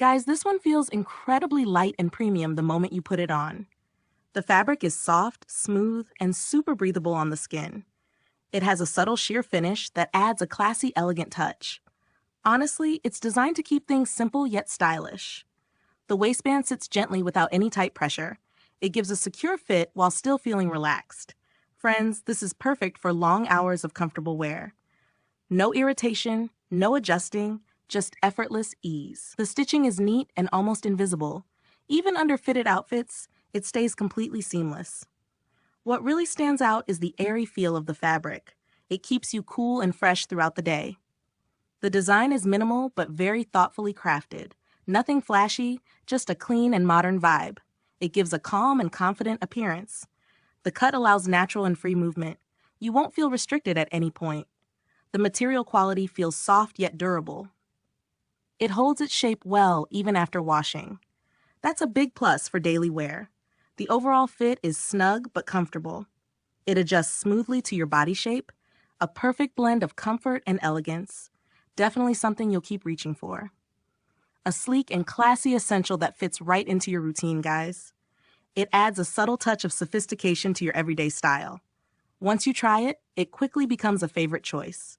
Guys, this one feels incredibly light and premium the moment you put it on. The fabric is soft, smooth, and super breathable on the skin. It has a subtle sheer finish that adds a classy, elegant touch. Honestly, it's designed to keep things simple yet stylish. The waistband sits gently without any tight pressure. It gives a secure fit while still feeling relaxed. Friends, this is perfect for long hours of comfortable wear. No irritation, no adjusting, just effortless ease. The stitching is neat and almost invisible. Even under fitted outfits, it stays completely seamless. What really stands out is the airy feel of the fabric. It keeps you cool and fresh throughout the day. The design is minimal but very thoughtfully crafted. Nothing flashy, just a clean and modern vibe. It gives a calm and confident appearance. The cut allows natural and free movement. You won't feel restricted at any point. The material quality feels soft yet durable. It holds its shape well even after washing. That's a big plus for daily wear. The overall fit is snug but comfortable. It adjusts smoothly to your body shape, a perfect blend of comfort and elegance. Definitely something you'll keep reaching for. A sleek and classy essential that fits right into your routine, guys. It adds a subtle touch of sophistication to your everyday style. Once you try it, it quickly becomes a favorite choice.